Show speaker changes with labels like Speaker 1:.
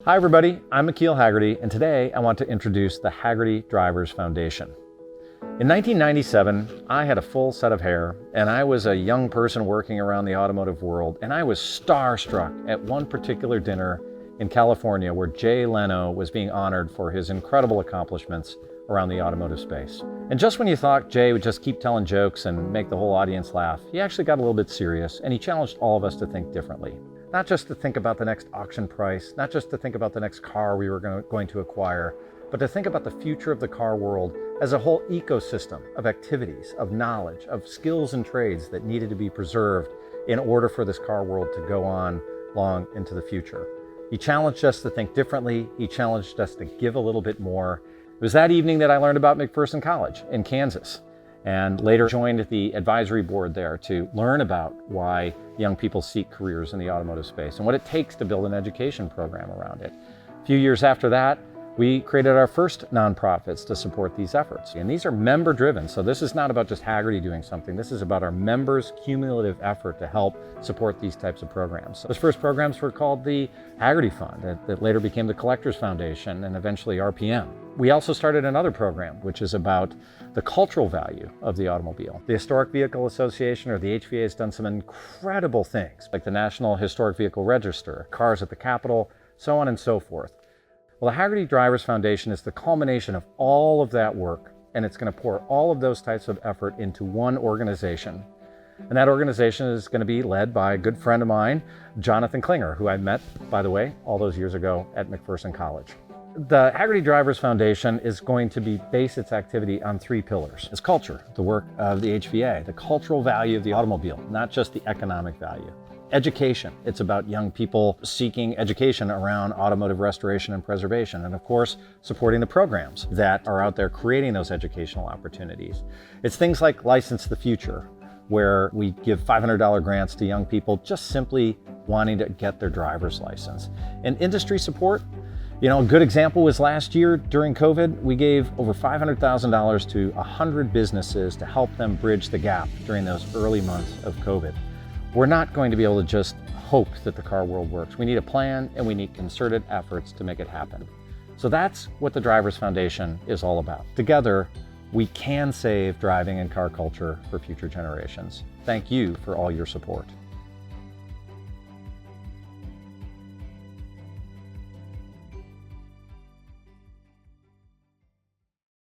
Speaker 1: Hi everybody, I'm Hagerty, and today I want to introduce the Hagerty Drivers Foundation. In 1997, I had a full set of hair, and I was a young person working around the automotive world, and I was starstruck at one particular dinner in California where Jay Leno was being honored for his incredible accomplishments around the automotive space. And just when you thought Jay would just keep telling jokes and make the whole audience laugh, he actually got a little bit serious, and he challenged all of us to think differently. Not just to think about the next auction price, not just to think about the next car we were going to acquire, but to think about the future of the car world as a whole ecosystem of activities, of knowledge, of skills and trades that needed to be preserved in order for this car world to go on long into the future. He challenged us to think differently. He challenged us to give a little bit more. It was that evening that I learned about McPherson College in Kansas, and later joined the advisory board there to learn about why young people seek careers in the automotive space and what it takes to build an education program around it. A few years after that, we created our first nonprofits to support these efforts. And these are member driven, so this is not about just Hagerty doing something. This is about our members' cumulative effort to help support these types of programs. So those first programs were called the Hagerty Fund, that later became the Collectors Foundation and eventually RPM. We also started another program, which is about the cultural value of the automobile. The Historic Vehicle Association, or the HVA, has done some incredible things, like the National Historic Vehicle Register, cars at the Capitol, so on and so forth. Well, the Hagerty Drivers Foundation is the culmination of all of that work, and it's going to pour all of those types of effort into one organization. And that organization is going to be led by a good friend of mine, Jonathan Klinger, who I met, by the way, all those years ago at McPherson College. The Hagerty Drivers Foundation is going to base its activity on three pillars. It's culture, the work of the HVA, the cultural value of the automobile, not just the economic value. Education, it's about young people seeking education around automotive restoration and preservation, and of course, supporting the programs that are out there creating those educational opportunities. It's things like License the Future, where we give $500 grants to young people just simply wanting to get their driver's license. And industry support, a good example was last year during COVID, we gave over $500,000 to 100 businesses to help them bridge the gap during those early months of COVID. We're not going to be able to just hope that the car world works. We need a plan, and we need concerted efforts to make it happen. So that's what the Drivers Foundation is all about. Together, we can save driving and car culture for future generations. Thank you for all your support.